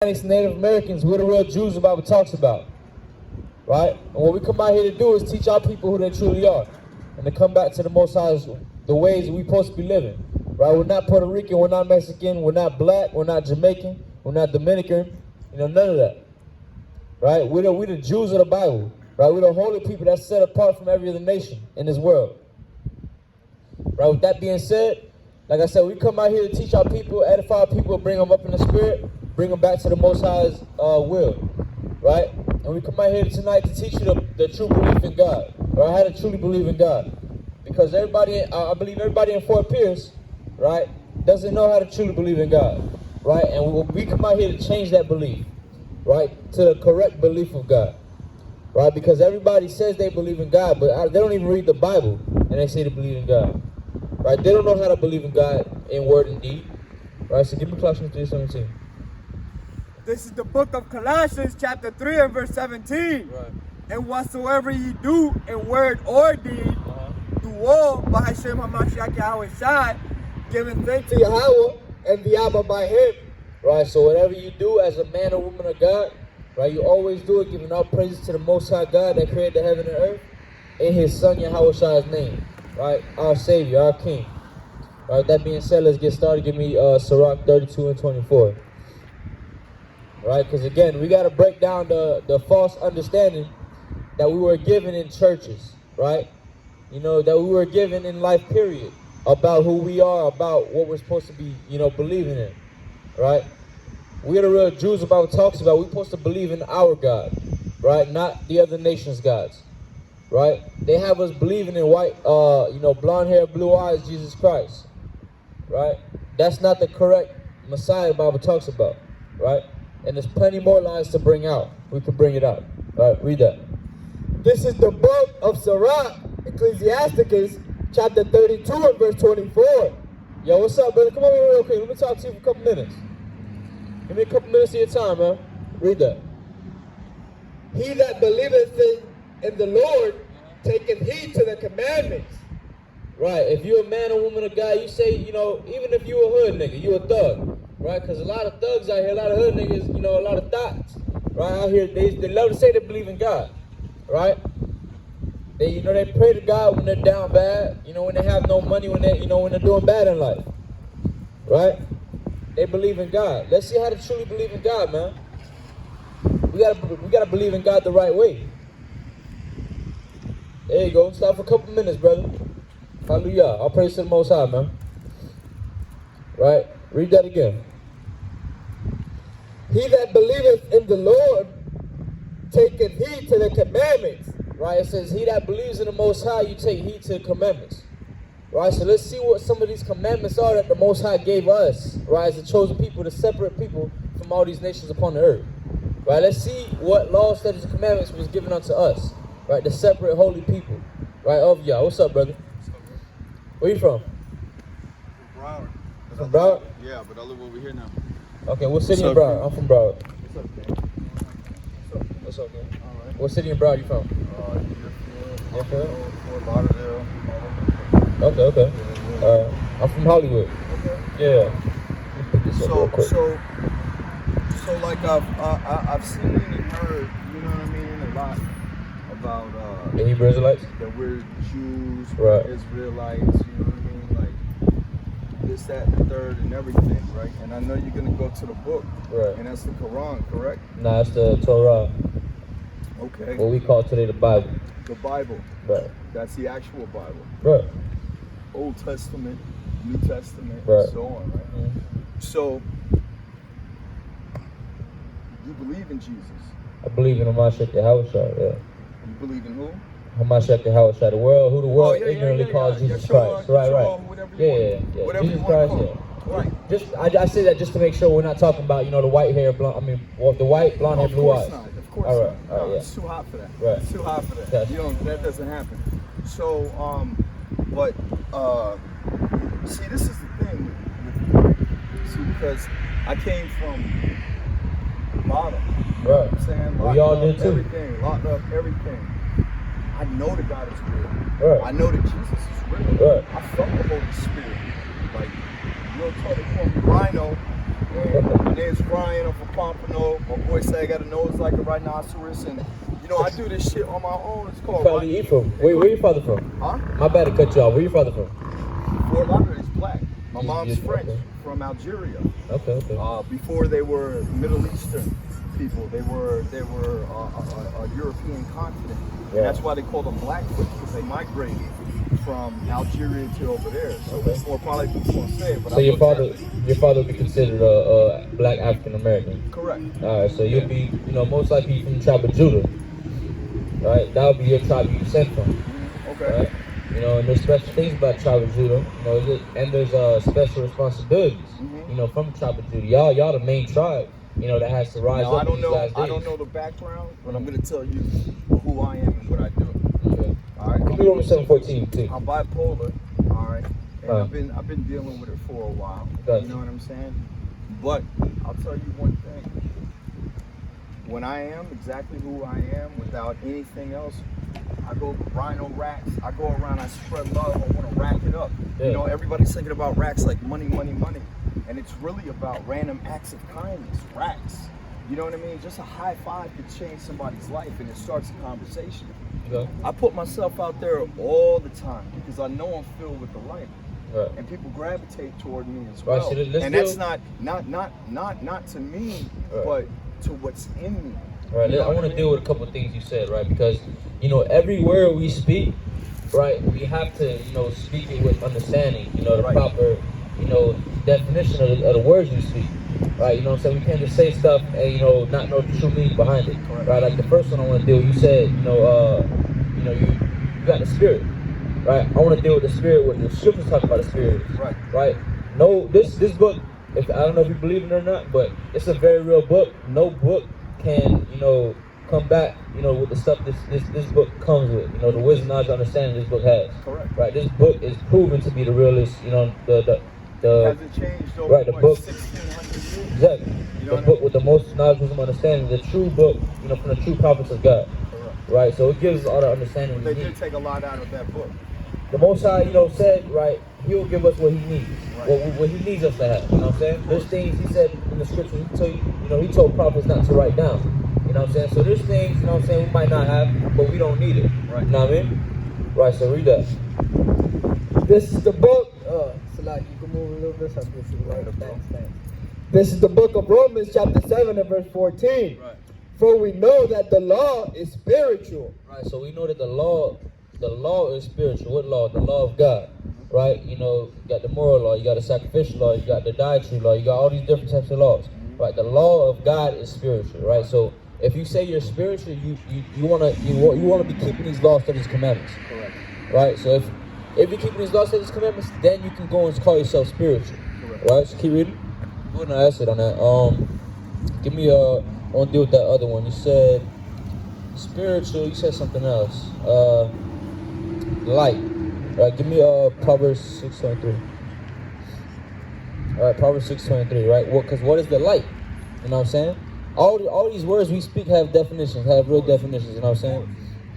Native Americans, we're the real Jews the Bible talks about, right? And what we come out here to do is teach our people who they truly are, and to come back to the Most High, the ways we're supposed to be living, right? We're not Puerto Rican, we're not Mexican, we're not black, we're not Jamaican, we're not Dominican, none of that, right? We're the Jews of the Bible, right? We're the holy people that's set apart from every other nation in this world, right? With that being said, like I said, we come out here to teach our people, edify our people, bring them up in the spirit, bring them back to the Most High's will, right? And we come out here tonight to teach you the true belief in God, right? How to truly believe in God. Because everybody, I believe everybody in Fort Pierce, right, doesn't know how to truly believe in God, right? And we come out here to change that belief, right, to the correct belief of God, right? Because everybody says they believe in God, but they don't even read the Bible, and they say they believe in God, right? They don't know how to believe in God in word and deed, right? So give me Colossians 3:17. This is the book of Colossians, chapter 3 and verse 17. Right. And whatsoever ye do in word or deed, do all by Hashem HaMashiach Yahweh Shai, giving thanks to Yahweh and the Abba by him. Right, so whatever you do as a man or woman of God, right, you always do it giving all praises to the Most High God that created the heaven and earth in his son Yahweh Shai's name, right, our Savior, our King. Right, that being said, let's get started. Give me Sirach 32 and 24. Right, because again, we got to break down the false understanding that we were given in churches, right? That we were given in life, period, about who we are, about what we're supposed to be, believing in, right? We're the real Jews the Bible talks about. We're supposed to believe in our God, right? Not the other nations' gods, right? They have us believing in white, blonde hair, blue eyes, Jesus Christ, right? That's not the correct Messiah the Bible talks about, right? And there's plenty more lines to bring out. We can bring it out. All right, read that. This is the book of Sirach, Ecclesiasticus, chapter 32 and verse 24. Yo, what's up, brother? Come over here real quick. Let me talk to you for a couple minutes. Give me a couple minutes of your time, man. Read that. He that believeth in the Lord taketh heed to the commandments. Right, if you're a man or woman of God, you say, even if you a hood nigga, you a thug, right? Because a lot of thugs out here, a lot of hood niggas, a lot of thoughts, right? Out here, they love to say they believe in God, right? They, they pray to God when they're down bad, when they have no money, when they, when they're doing bad in life, right? They believe in God. Let's see how to truly believe in God, man. We gotta believe in God the right way. There you go. Stop for a couple minutes, brother. Hallelujah. I'll praise to the Most High, man. Right? Read that again. He that believeth in the Lord taketh heed to the commandments. Right? It says, he that believes in the Most High, you take heed to the commandments. Right? So let's see what some of these commandments are that the Most High gave us, right? As a chosen people, the separate people from all these nations upon the earth. Right? Let's see what laws, statutes, and commandments was given unto us. Right? The separate holy people. Right? Of y'all. What's up, brother? Where you from? Broward. From Broward? Yeah, but I live over here now. Okay, what city in Broward? I'm from Broward. What's up, man? What's up, man? All right. What city in Broward you from? Deerfield, Fort Lauderdale. Okay. Yeah. I'm from Hollywood. Okay. Yeah. Let me pick this up real quick. So like I've seen and heard, a lot about The Hebrew Israelites? that we're Jews, Right. we're Israelites, like this, that, and the third, and everything, right? And I know you're gonna go to the book, Right. And that's the Quran, correct? Nah, it's the Torah. Okay. What we call today the Bible. The Bible. Right. That's the actual Bible. Right. Old Testament, New Testament, Right. and so on, right? Mm-hmm. So, you believe in Jesus. I believe in Hamashiach Yahushua, yeah. You believe in who? Hamashiach Yahushua, who the world ignorantly calls Jesus Christ. Right. Yeah. Jesus Christ, yeah. Right. Just I say that just to make sure we're not talking about, the white hair, the white, blonde hair, blue eyes. Of course All right, not. yeah. It's too hot for that. Right. It's too hot for that. Yes. That doesn't happen. So, see, this is the thing with see, because I came from the bottom. Right. You know what I'm saying? We all did too. Locked up everything. I know that God is real. Right. I know that Jesus is real. Right. I felt the Holy Spirit. Like, real talk, they call me Rhino, My name's Brian. I'm from Pompano. My boy say I got a nose like a rhinoceros, and you know I do this shit on my own. It's called. Where you from? Where your father from? Huh? My bad to cut you off. Where your father from? Fort Lauderdale is black. My You- mom's you- French, okay. from Algeria. Okay. Before they were Middle Eastern people, they were a European continent. Yeah. And that's why they call them Blackfoot, because they migrated from Algeria to over there. So that's more probably people gonna say it. But So I your looked father at it. would be considered a black African American. Correct. All right, so you'll be, most likely from the tribe of Judah, right? That would be your tribe you descend from, Okay. right? And there's special things about the tribe of Judah, and there's special responsibilities, from the tribe of Judah. Y'all the main tribe, that has to rise Now up I don't in these know. last I days. don't know the background, but I'm gonna tell you who I am and what I do. Okay. All right. Give me Romans 7:14 too. I'm bipolar, all right, and Right. I've been dealing with it for a while. Gotcha. You know what I'm saying? But I'll tell you one thing: when I am exactly who I am, without anything else, I go rhino racks. I go around. I spread love. I want to rack it up. Yeah. Everybody's thinking about racks like money, and it's really about random acts of kindness. Racks. You know what I mean? Just a high five could change somebody's life, and it starts a conversation. Okay. I put myself out there all the time because I know I'm filled with the light, Right. and people gravitate toward me as Right, well. so let's And do- that's not to me, Right. but to what's in me. Right, You know I what want to mean? deal with a couple of things you said, right? Because, every word we speak, right, we have to, speak it with understanding, the Right. proper, definition of the words we speak, right? You know what I'm saying? We can't just say stuff and, not know the true meaning behind it, Correct. right? Like the first one I want to deal, you said, you got the spirit, right? I want to deal with the spirit, what the scriptures talk about the spirit, Right. right? No, this book, I don't know if you believe it or not, but it's a very real book. No book can, come back, with the stuff this book comes with, the wisdom, knowledge, understanding this book has. Correct. Right, this book is proven to be the realest, the Has it changed over right, the book- 1,600 years? exactly, You know the what I book mean? with the most knowledge, wisdom, understanding, the true book, from the true prophets of God. Correct. Right, so it gives us all the understanding But we they need. did take a lot out of that book. The Most High, said, right, He will give us what He needs, Right. what He needs us to have. You know what I'm saying? There's things He said in the scripture. He told prophets not to write down. You know what I'm saying? So there's things, we might not have, but we don't need it. Right. You know what I mean? Right. So read that. This is the book. So like you can move a little bit. So this is right. Thanks. This is the book of Romans, chapter 7 and verse 14. Right. For we know that the law is spiritual. Right. So we know that the law is spiritual. What law? The law of God. Right. You got the moral law. You got the sacrificial law. You got the dietary law. You got all these different types of laws. Right. The law of God is spiritual. Right. So if you say you're spiritual, you wanna be keeping these laws, statutes, commandments. Correct. Right. So if you're keeping these laws, statutes, commandments, then you can go and call yourself spiritual. Correct. Right. So keep reading. Go ahead and answer it on that. Give me I want to deal with that other one. You said spiritual. You said something else. Light. All right. Give me Proverbs 6:23. All right. Proverbs 6:23. Right. Because what is the light? You know what I'm saying? All these words we speak have definitions, have real definitions. You know what I'm saying?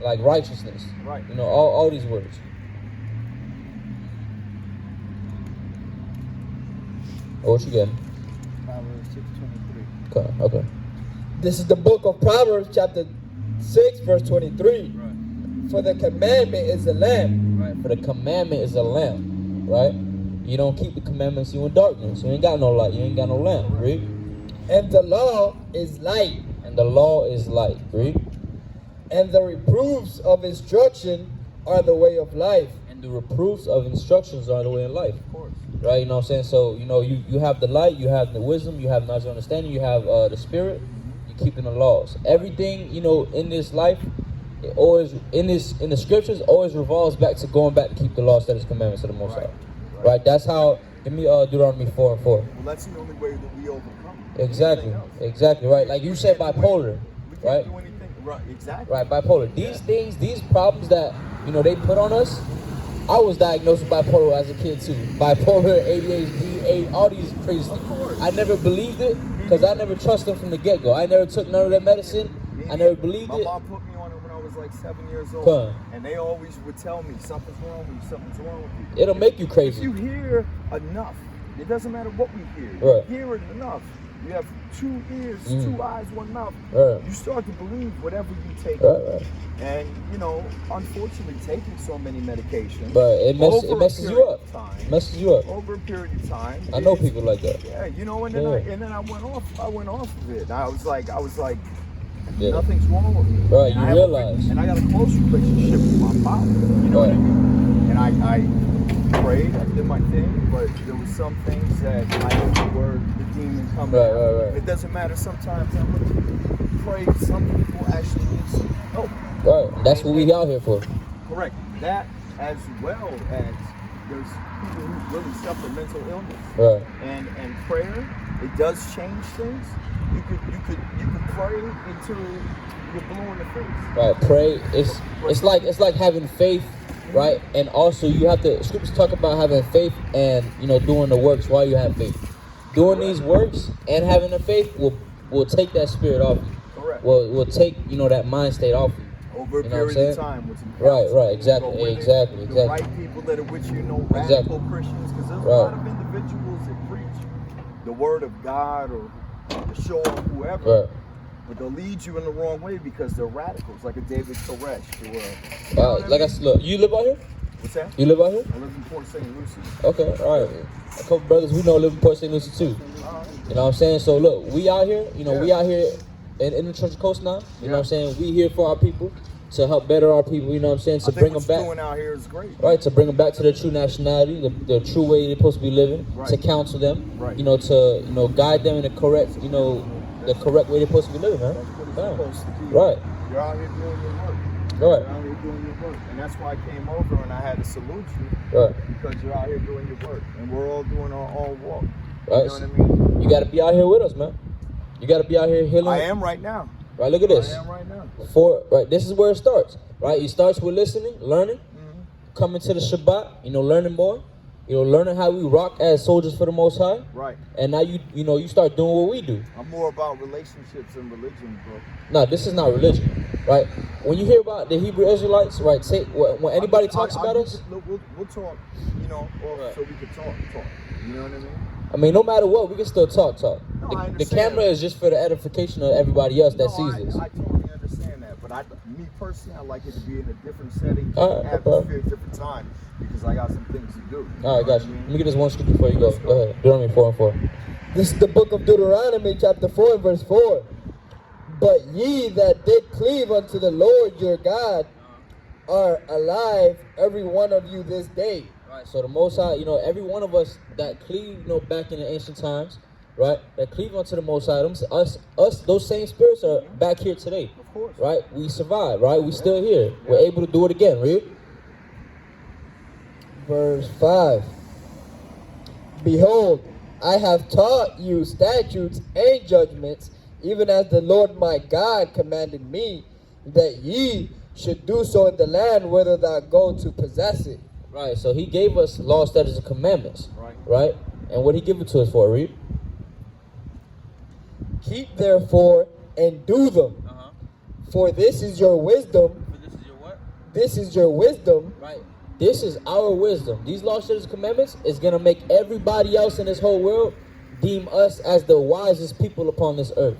Like righteousness. Right. All these words. Oh, what you got? Proverbs 6:23. Okay. This is the book of Proverbs, chapter 6, verse 23. Right. For the commandment is a lamp. Right. For the commandment is a lamp. Right. You don't keep the commandments, you in darkness. You ain't got no light. You ain't got no lamp. Read. And the law is light. And the law is light. Read. And the reproofs of instruction are the way of life. And the reproofs of instructions are the way of life. Of course. Right, you know what I'm saying? So, you have the light, you have the wisdom, you have knowledge and understanding, you have the spirit, you're keeping the laws. Everything, in this life, it always in the scriptures always revolves back to going back to keep the laws, statutes, commandments of the Most High. Right. That's how. Give me Deuteronomy 4:4. Well, that's the only way that we overcome. Exactly. Anything else. Exactly. Right. Like you said, bipolar. We can't Right. do anything. Right. Exactly. Right. Bipolar. These things, these problems that they put on us. I was diagnosed with bipolar as a kid too. Bipolar, ADHD, all these crazy Of course. things. I never believed it because I never trusted them from the get-go. I never took none of that medicine. I never believed My it. mom put me on it when I was like 7 years old. Huh. And they always would tell me, something's wrong with you, something's wrong with you. It'll make you If crazy. you hear enough It doesn't matter what we hear. Right. You hear it enough. You have 2 ears, 2 eyes, 1 mouth. Right. You start to believe whatever you take. Right. And, you know, unfortunately, taking so many medications. But it messes you up. Messes you up. Over a period of time. I know people like that. Yeah, you know, and then I went off of it. I was like, yeah. Nothing's wrong with me. Right, and you realize. And I got a close relationship with my father. You know what I mean? And I prayed, I did my thing, but there was some things that I knew were the demon coming out. Right. It doesn't matter. Sometimes I'm going to pray. Some people actually need some help. Right, that's what we out here for. Correct. That as well as there's people who really suffer mental illness. Right. And prayer, it does change things. You could pray until you're blue in the face. Right, pray. It's like having faith, right? And also you have to. Scriptures talk about having faith and doing the works while you have faith. Doing these works and having the faith will take that spirit off you. Correct. Will take that mind state off you. Over a period of time. Right, exactly. The right people that are with you, radical Christians, because there's a lot of individuals that preach the word of God or the show of whoever, right. But they'll lead you in the wrong way because they're radicals, like a David Koresh. Look, you live out here? What's that? You live out here? I live in Port St. Lucie. Okay, all right. A couple brothers we know live in Port St. Lucie too. You know what I'm saying? So look, we out here, we out here in the Treasure Coast now. You know what I'm saying? We here for our people, to help better our people, you know what I'm saying? To bring them back. What you're doing out here is great. Right, to bring them back to their true nationality, the true way they're supposed to be living, to counsel them, to guide them in the correct, the correct way they're supposed to be living, man. That's what it's supposed to be. Right. You're out here doing your work. Right. You're out here doing your work. And that's why I came over and I had to salute you. Right. Because you're out here doing your work. And we're all doing our own walk. Right. You know what I mean? You got to be out here with us, man. You got to be out here healing. I am right now. Right, look at this. I am right now. This is where it starts. Right, it starts with listening, learning, coming to the Shabbat, learning more, learning how we rock as soldiers for the Most High. Right. And now you start doing what we do. I'm more about relationships and religion, bro. No, this is not religion, right? When you hear about the Hebrew Israelites, right? When anybody talks about us, we'll talk, so we can talk. You know what I mean? I mean, no matter what, we can still talk. No, the camera is just for the edification of everybody else that sees this. I totally understand that, but me personally, I like it to be in a different setting, All right, atmosphere, different time, because I got some things to do. All right, gotcha. Let me get this one scripture before you go. Go ahead. Deuteronomy 4:4. This is the book of Deuteronomy, chapter 4, and verse 4. But ye that did cleave unto the Lord your God are alive, every one of you this day. Right, so the Most High, every one of us that cleave, back in the ancient times, right, that cleave unto the Most High, us, those same spirits are back here today. Of course. Right, we survived, right, we still here. We're able to do it again, read. Verse 5. Behold, I have taught you statutes and judgments, even as the Lord my God commanded me, that ye should do so in the land whither thou go to possess it. Right, so he gave us law, statutes, and commandments. Right? And what he give it to us for, read? Keep therefore and do them. For this is your wisdom. This is your what? This is your wisdom. Right. This is our wisdom. These law, statutes, and commandments is going to make everybody else in this whole world deem us as the wisest people upon this earth.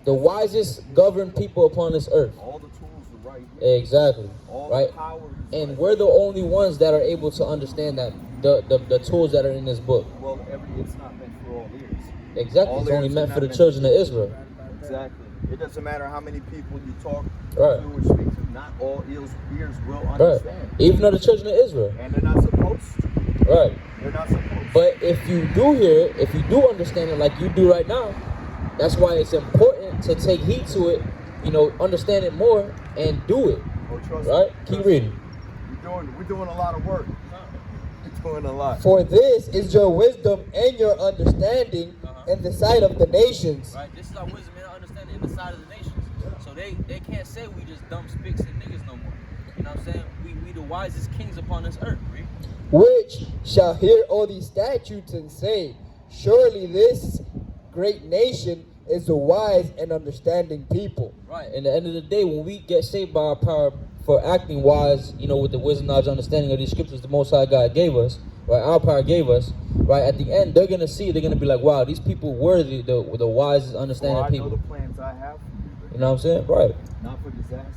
The wisest governed people upon this earth. All the tools are right here. Exactly. All right. the power is and right. we're the only ones that are able to understand that the tools that are in this book. Well, it's not meant for all ears. Exactly. It's only meant for the children of Israel. Exactly. It doesn't matter how many people you talk to Right. or speak to. Not all ears will understand. Right. Even though the children of Israel. And they're not supposed to. Right. They're not supposed to. But if you do hear it, if you do understand it like you do right now, that's why it's important to take heed to it, understand it more and do it. Oh, trust right? me. Keep reading. We're doing a lot of work. We're doing a lot. For this is your wisdom and your understanding in the sight of the nations. Right. This is our wisdom and understanding in the sight of the nations. So they can't say we just dumb spicks and niggas no more. You know what I'm saying? We the wisest kings upon this earth, right? Which shall hear all these statutes and say, surely this great nation is a wise and understanding people. Right. And at the end of the day, when we get saved by our power for acting wise, with the wisdom, knowledge, understanding of these scriptures the Most High God gave us, right, our power gave us, right, at the end, they're going to see, they're going to be like, wow, these people were the wisest, understanding For I know people. the plans I have for you. You know what I'm saying? Right. Not for disaster.